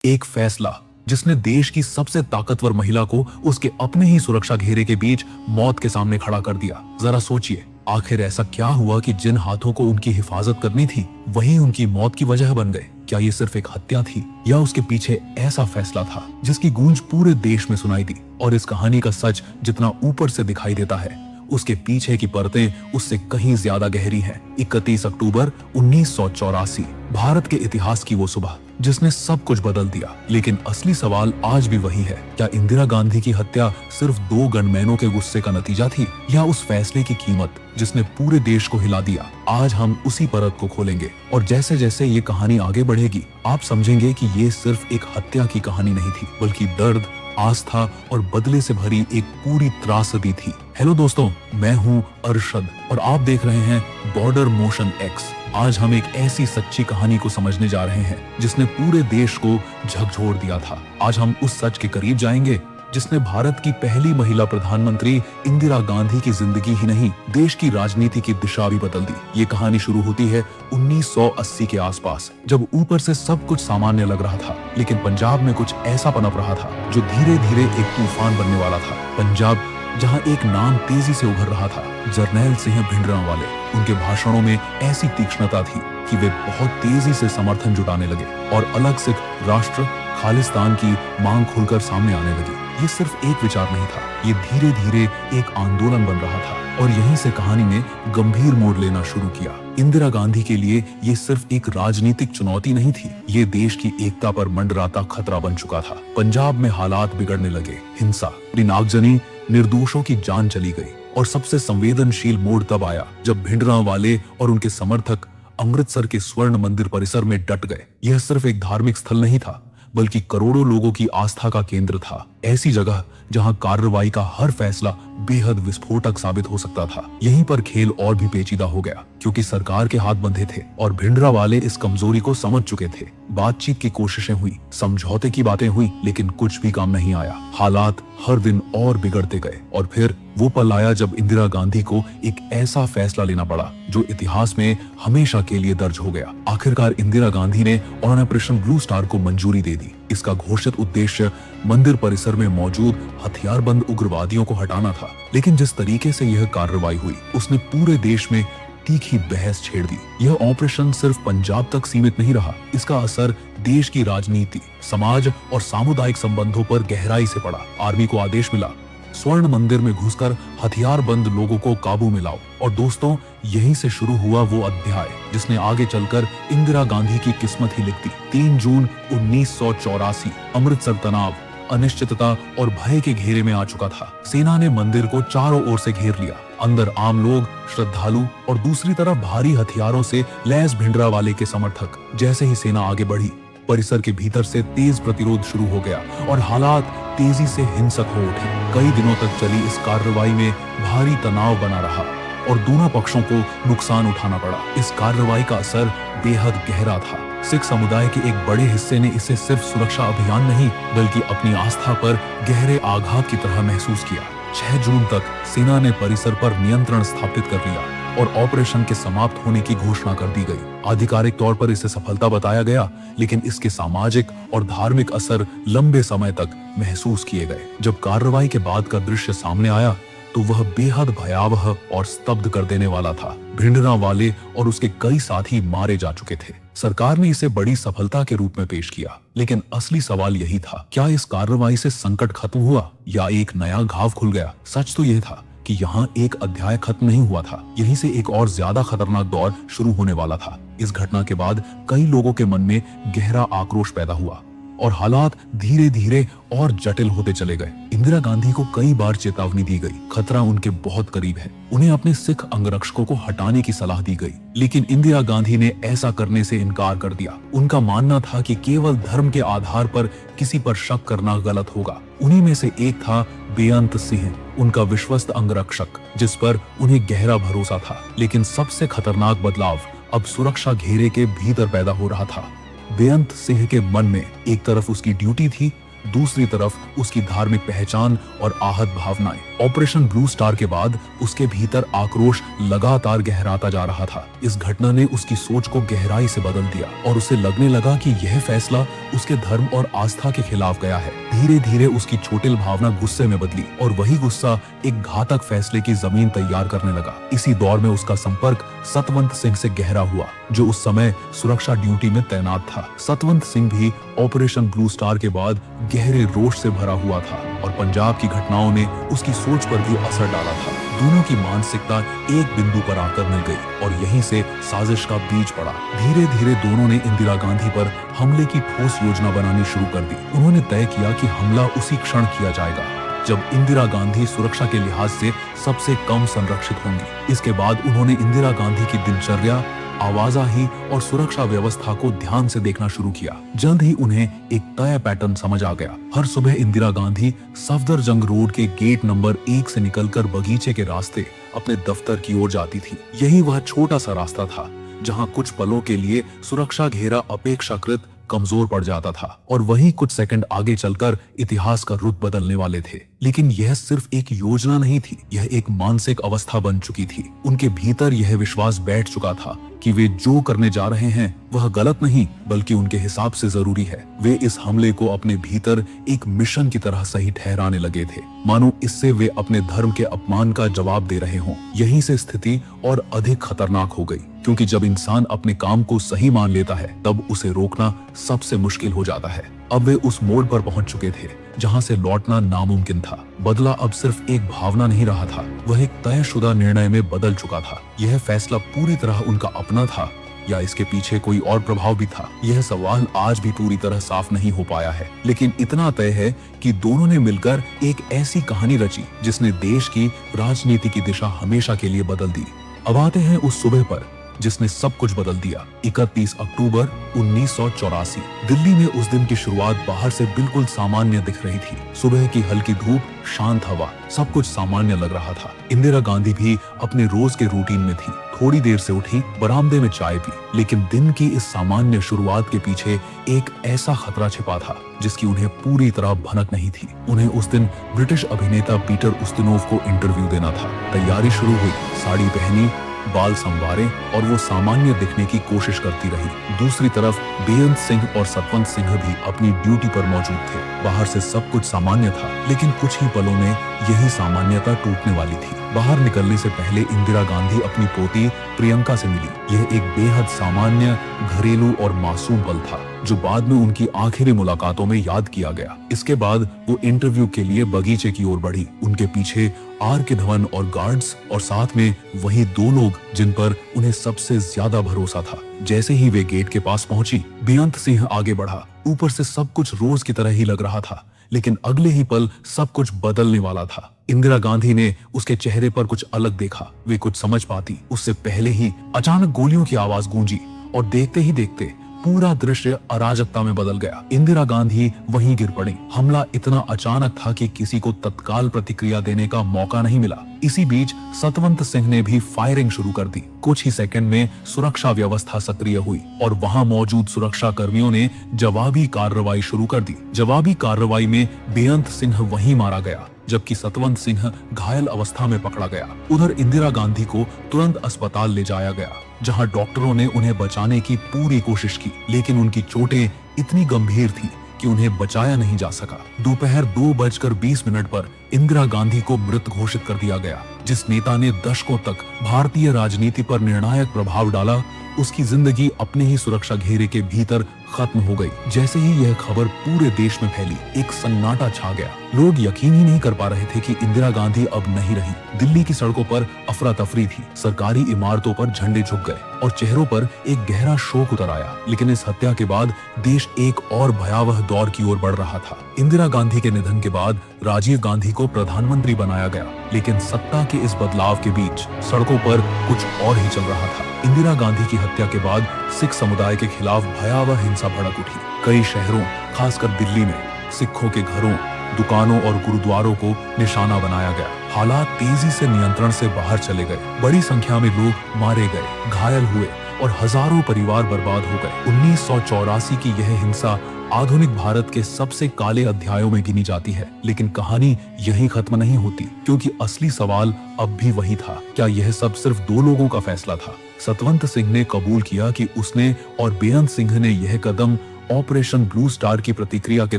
एक फैसला जिसने देश की सबसे ताकतवर महिला को उसके अपने ही सुरक्षा घेरे के बीच मौत के सामने खड़ा कर दिया। जरा सोचिए, आखिर ऐसा क्या हुआ कि जिन हाथों को उनकी हिफाजत करनी थी वही उनकी मौत की वजह बन गए। क्या ये सिर्फ एक हत्या थी या उसके पीछे ऐसा फैसला था जिसकी गूंज पूरे देश में सुनाई दी? और इस कहानी का सच जितना ऊपर से दिखाई देता है, उसके पीछे की परतें उससे कहीं ज्यादा गहरी हैं। 31 अक्टूबर 1984, भारत के इतिहास की वो सुबह जिसने सब कुछ बदल दिया। लेकिन असली सवाल आज भी वही है, क्या इंदिरा गांधी की हत्या सिर्फ 2 गनमैनों के गुस्से का नतीजा थी या उस फैसले की कीमत जिसने पूरे देश को हिला दिया? आज हम उसी परत को खोलेंगे और जैसे जैसे ये कहानी आगे बढ़ेगी आप समझेंगे कि ये सिर्फ एक हत्या की कहानी नहीं थी, बल्कि दर्द, आस्था और बदले से भरी एक पूरी त्रासदी थी। हेलो दोस्तों, मैं हूँ अरशद और आप देख रहे हैं बॉर्डर मोशन एक्स। आज हम एक ऐसी सच्ची कहानी को समझने जा रहे हैं जिसने पूरे देश को झकझोर दिया था। आज हम उस सच के करीब जाएंगे जिसने भारत की पहली महिला प्रधानमंत्री इंदिरा गांधी की जिंदगी ही नहीं, देश की राजनीति की दिशा भी बदल दी। ये कहानी शुरू होती है 1980 के आसपास, जब ऊपर से सब कुछ सामान्य लग रहा था, लेकिन पंजाब में कुछ ऐसा पनप रहा था जो धीरे धीरे एक तूफान बनने वाला था। पंजाब जहां एक नाम तेजी से उभर रहा था, जरनैल सिंह भिंडरांवाले। उनके भाषणों में ऐसी तीक्ष्णता थी कि वे बहुत तेजी से समर्थन जुटाने लगे और अलग सिख राष्ट्र खालिस्तान की मांग खुलकर सामने आने लगी। ये सिर्फ एक विचार नहीं था, ये धीरे धीरे एक आंदोलन बन रहा था और यहीं से कहानी ने गंभीर मोड़ लेना शुरू किया। इंदिरा गांधी के लिए ये सिर्फ एक राजनीतिक चुनौती नहीं थी, ये देश की एकता पर मंडराता खतरा बन चुका था। पंजाब में हालात बिगड़ने लगे, हिंसा, नागजनी, निर्दोषों की जान चली गई और सबसे संवेदनशील मोड़ तब आया जब भिंडरांवाले और उनके समर्थक अमृतसर के स्वर्ण मंदिर परिसर में डट गए। यह सिर्फ एक धार्मिक स्थल नहीं था, बल्कि करोड़ों लोगों की आस्था का केंद्र था। ऐसी जगह जहां कार्रवाई का हर फैसला बेहद विस्फोटक साबित हो सकता था। यहीं पर खेल और भी पेचीदा हो गया, क्योंकि सरकार के हाथ बंधे थे और भिंडरांवाले इस कमजोरी को समझ चुके थे। बातचीत की कोशिशें हुई, समझौते की बातें हुई, लेकिन कुछ भी काम नहीं आया। हालात हर दिन और बिगड़ते गए और फिर वो पल आया जब इंदिरा गांधी को एक ऐसा फैसला लेना पड़ा जो इतिहास में हमेशा के लिए दर्ज हो गया। आखिरकार इंदिरा गांधी ने ऑपरेशन ब्लू स्टार को मंजूरी दे दी। इसका घोषित उद्देश्य मंदिर परिसर में मौजूद हथियारबंद उग्रवादियों को हटाना था। लेकिन जिस तरीके से यह कार्रवाई हुई, उसने पूरे देश में तीखी बहस छेड़ दी। यह ऑपरेशन सिर्फ पंजाब तक सीमित नहीं रहा, इसका असर देश की राजनीति, समाज और सामुदायिक संबंधों पर गहराई से पड़ा। आर्मी को आदेश मिला, स्वर्ण मंदिर में घुसकर हथियारबंद लोगों को काबू में लाओ। और दोस्तों, यहीं से शुरू हुआ वो अध्याय जिसने आगे चलकर इंदिरा गांधी की किस्मत ही लिख दी। 3 जून 1984, अमृतसर तनाव, अनिश्चितता और भय के घेरे में आ चुका था। सेना ने मंदिर को चारों ओर से घेर लिया। अंदर आम लोग, श्रद्धालु और दूसरी तरफ भारी हथियारों से लैस भिंडरांवाले के समर्थक। जैसे ही सेना आगे बढ़ी, परिसर के भीतर से तेज प्रतिरोध शुरू हो गया और हालात तेजी से हिंसक हो उठे। कई दिनों तक चली इस कार्रवाई में भारी तनाव बना रहा और दोनों पक्षों को नुकसान उठाना पड़ा। इस कार्रवाई का असर बेहद गहरा था। सिख समुदाय के एक बड़े हिस्से ने इसे सिर्फ सुरक्षा अभियान नहीं, बल्कि अपनी आस्था पर गहरे आघात की तरह महसूस किया। 6 जून तक सेना ने परिसर पर नियंत्रण स्थापित कर लिया और ऑपरेशन के समाप्त होने की घोषणा कर दी गई। आधिकारिक तौर पर इसे सफलता बताया गया, लेकिन इसके सामाजिक और धार्मिक असर लंबे समय तक महसूस किए गए। जब कार्रवाई के बाद का दृश्य सामने आया तो वह बेहद भयावह और स्तब्ध कर देने वाला था। भिंडरांवाले और उसके कई साथी मारे जा चुके थे। सरकार ने इसे बड़ी सफलता के रूप में पेश किया, लेकिन असली सवाल यही था, क्या इस कार्रवाई से संकट खत्म हुआ या एक नया घाव खुल गया? सच तो यह था कि यहाँ एक अध्याय खत्म नहीं हुआ था, यहीं से एक और ज्यादा खतरनाक दौर शुरू होने वाला था। इस घटना के बाद कई लोगों के मन में गहरा आक्रोश पैदा हुआ और हालात धीरे धीरे और जटिल होते चले गए। इंदिरा गांधी को कई बार चेतावनी दी गई, खतरा उनके बहुत करीब है। उन्हें अपने सिख अंगरक्षकों को हटाने की सलाह दी गई, लेकिन इंदिरा गांधी ने ऐसा करने से इनकार कर दिया। उनका मानना था कि केवल धर्म के आधार पर किसी पर शक करना गलत होगा। उन्हीं में से एक था बेअंत सिंह, उनका विश्वस्त अंगरक्षक, जिस पर उन्हें गहरा भरोसा था। लेकिन सबसे खतरनाक बदलाव अब सुरक्षा घेरे के भीतर पैदा हो रहा था। बेअंत सिंह के मन में एक तरफ उसकी ड्यूटी थी, दूसरी तरफ उसकी धार्मिक पहचान और आहत भावनाएं। ऑपरेशन ब्लू स्टार के बाद उसके भीतर आक्रोश लगातार गहराता जा रहा था। इस घटना ने उसकी सोच को गहराई से बदल दिया और उसे लगने लगा कि यह फैसला उसके धर्म और आस्था के खिलाफ गया है। धीरे धीरे उसकी चोटिल भावना गुस्से में बदली और वही गुस्सा एक घातक फैसले की जमीन तैयार करने लगा। इसी दौर में उसका संपर्क सतवंत सिंह से गहरा हुआ, जो उस समय सुरक्षा ड्यूटी में तैनात था। सतवंत सिंह भी ऑपरेशन ब्लू स्टार के बाद गहरे रोष से भरा हुआ था और पंजाब की घटनाओं ने उसकी सोच पर भी असर डाला था। दोनों की मानसिकता एक बिंदु पर आकर मिल गई और यहीं से साजिश का बीज पड़ा। धीरे धीरे दोनों ने इंदिरा गांधी पर हमले की ठोस योजना बनानी शुरू कर दी। उन्होंने तय किया कि हमला उसी क्षण किया जाएगा जब इंदिरा गांधी सुरक्षा के लिहाज से सबसे कम संरक्षित होंगी। इसके बाद उन्होंने इंदिरा गांधी की दिनचर्या, आवाजाही और सुरक्षा व्यवस्था को ध्यान से देखना शुरू किया। जल्द ही उन्हें एक तय पैटर्न समझ आ गया। हर सुबह इंदिरा गांधी सफदरजंग रोड के गेट नंबर 1 से निकलकर बगीचे के रास्ते अपने दफ्तर की ओर जाती थी। यही वह छोटा सा रास्ता था जहां कुछ पलों के लिए सुरक्षा घेरा अपेक्षाकृत कमजोर पड़ जाता था और वहीं कुछ सेकंड आगे चलकर इतिहास का रुख बदलने वाले थे। लेकिन यह सिर्फ एक योजना नहीं थी, यह एक मानसिक अवस्था बन चुकी थी। उनके भीतर यह विश्वास बैठ चुका था कि वे जो करने जा रहे हैं वह गलत नहीं बल्कि उनके हिसाब से जरूरी है। वे इस हमले को अपने भीतर एक मिशन की तरह सही ठहराने लगे थे, मानो इससे वे अपने धर्म के अपमान का जवाब दे रहे हों। यहीं से स्थिति और अधिक खतरनाक हो गई, क्योंकि जब इंसान अपने काम को सही मान लेता है तब उसे रोकना सबसे मुश्किल हो जाता है। अब वे उस मोड़ पर पहुंच चुके थे जहां से लौटना नामुमकिन था। बदला अब सिर्फ एक भावना नहीं रहा था, वह एक तयशुदा निर्णय में बदल चुका था। यह फैसला पूरी तरह उनका अपना था या इसके पीछे कोई और प्रभाव भी था, यह सवाल आज भी पूरी तरह साफ नहीं हो पाया है। लेकिन इतना तय है कि दोनों ने मिलकर एक ऐसी कहानी रची जिसने देश की राजनीति की दिशा हमेशा के लिए बदल दी। अब आते हैं उस सुबह पर जिसने सब कुछ बदल दिया। 31 अक्टूबर 1984। दिल्ली में उस दिन की शुरुआत बाहर से बिल्कुल सामान्य दिख रही थी। सुबह की हल्की धूप, शांत हवा, सब कुछ सामान्य लग रहा था। इंदिरा गांधी भी अपने रोज के रूटीन में थी। थोड़ी देर से उठी, बरामदे में चाय पी, लेकिन दिन की इस सामान्य शुरुआत के पीछे एक ऐसा खतरा छिपा था जिसकी उन्हें पूरी तरह भनक नहीं थी। उन्हें उस दिन ब्रिटिश अभिनेता पीटर उस्तिनोव को इंटरव्यू देना था। तैयारी शुरू हुई, साड़ी पहनी, बाल संवारे और वो सामान्य दिखने की कोशिश करती रही। दूसरी तरफ बेअंत सिंह और सतवंत सिंह भी अपनी ड्यूटी पर मौजूद थे। बाहर से सब कुछ सामान्य था, लेकिन कुछ ही पलों में यही सामान्यता टूटने वाली थी। बाहर निकलने से पहले इंदिरा गांधी अपनी पोती प्रियंका से मिली। यह एक बेहद सामान्य, घरेलू और मासूम पल था जो बाद में उनकी आखिरी मुलाकातों में याद किया गया। इसके बाद वो इंटरव्यू के लिए बगीचे की ओर बढ़ी। उनके पीछे आर के धवन और गार्ड्स और साथ में वही दो लोग जिन पर उन्हें सबसे ज्यादा भरोसा था। जैसे ही वे गेट के पास पहुंची, बेअंत सिंह आगे बढ़ा। ऊपर से सब कुछ रोज की तरह ही लग रहा था, लेकिन अगले ही पल सब कुछ बदलने वाला था। इंदिरा गांधी ने उसके चेहरे पर कुछ अलग देखा। वे कुछ समझ पाती उससे पहले ही अचानक गोलियों की आवाज गूंजी और देखते ही देखते पूरा दृश्य अराजकता में बदल गया। इंदिरा गांधी वहीं गिर पड़ी। हमला इतना अचानक था कि किसी को तत्काल प्रतिक्रिया देने का मौका नहीं मिला। इसी बीच सतवंत सिंह ने भी फायरिंग शुरू कर दी। कुछ ही सेकंड में सुरक्षा व्यवस्था सक्रिय हुई और वहां मौजूद सुरक्षा कर्मियों ने जवाबी कार्रवाई शुरू कर दी। जवाबी कार्रवाई में बेअंत सिंह वहीं मारा गया, जबकि सतवंत सिंह घायल अवस्था में पकड़ा गया। उधर इंदिरा गांधी को तुरंत अस्पताल ले जाया गया, जहां डॉक्टरों ने उन्हें बचाने की पूरी कोशिश की, लेकिन उनकी चोटें इतनी गंभीर थी कि उन्हें बचाया नहीं जा सका। दोपहर 2:20 पर इंदिरा गांधी को मृत घोषित कर दिया गया। जिस नेता ने दशकों तक भारतीय राजनीति पर निर्णायक प्रभाव डाला, उसकी जिंदगी अपने ही सुरक्षा घेरे के भीतर खत्म हो गई। जैसे ही यह खबर पूरे देश में फैली, एक सन्नाटा छा गया। लोग यकीन ही नहीं कर पा रहे थे कि इंदिरा गांधी अब नहीं रही। दिल्ली की सड़कों पर अफरा तफरी थी, सरकारी इमारतों पर झंडे झुक गए और चेहरों पर एक गहरा शोक उतर आया। लेकिन इस हत्या के बाद देश एक और भयावह दौर की ओर बढ़ रहा था। इंदिरा गांधी के निधन के बाद राजीव गांधी को प्रधानमंत्री बनाया गया, लेकिन सत्ता के इस बदलाव के बीच सड़कों पर कुछ और ही चल रहा था। इंदिरा गांधी की हत्या के बाद सिख समुदाय के खिलाफ भयावह हिंसा भड़क उठी। कई शहरों, खासकर दिल्ली में सिखों के घरों, दुकानों और गुरुद्वारों को निशाना बनाया गया। हालात तेजी से नियंत्रण से बाहर चले गए। बड़ी संख्या में लोग मारे गए, घायल हुए और हजारों परिवार बर्बाद हो गए। 1984 की यह हिंसा आधुनिक भारत के सबसे काले अध्यायों में गिनी जाती है। लेकिन कहानी यहीं खत्म नहीं होती, क्योंकि असली सवाल अब भी वही था, क्या यह सब सिर्फ दो लोगों का फैसला था? सतवंत सिंह ने कबूल किया कि उसने और बेअंत सिंह ने यह कदम ऑपरेशन ब्लू स्टार की प्रतिक्रिया के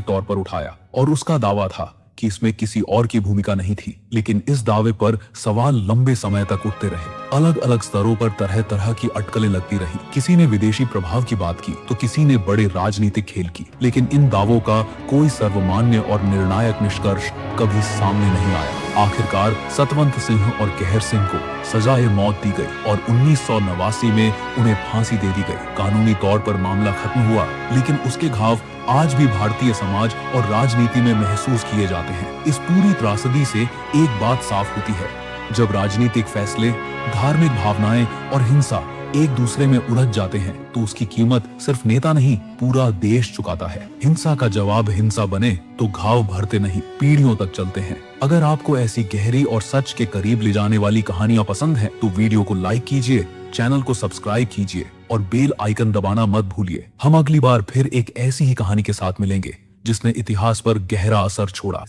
तौर पर उठाया, और उसका दावा था कि इसमें किसी और की भूमिका नहीं थी। लेकिन इस दावे पर सवाल लंबे समय तक उठते रहे। अलग अलग स्तरों पर तरह तरह की अटकलें लगती रही। किसी ने विदेशी प्रभाव की बात की तो किसी ने बड़े राजनीतिक खेल की। लेकिन इन दावों का कोई सर्वमान्य और निर्णायक निष्कर्ष कभी सामने नहीं आया। आखिरकार सतवंत सिंह और कहर सिंह को सजाए मौत दी गई और 1989 में उन्हें फांसी दे दी गई। कानूनी तौर पर मामला खत्म हुआ, लेकिन उसके घाव आज भी भारतीय समाज और राजनीति में महसूस किए जाते हैं। इस पूरी त्रासदी से एक बात साफ होती है, जब राजनीतिक फैसले, धार्मिक भावनाएं और हिंसा एक दूसरे में उलझ जाते हैं तो उसकी कीमत सिर्फ नेता नहीं, पूरा देश चुकाता है। हिंसा का जवाब हिंसा बने तो घाव भरते नहीं, पीढ़ियों तक चलते हैं। अगर आपको ऐसी गहरी और सच के करीब ले जाने वाली कहानियां पसंद हैं, तो वीडियो को लाइक कीजिए, चैनल को सब्सक्राइब कीजिए और बेल आइकन दबाना मत भूलिए। हम अगली बार फिर एक ऐसी ही कहानी के साथ मिलेंगे जिसने इतिहास पर गहरा असर छोड़ा।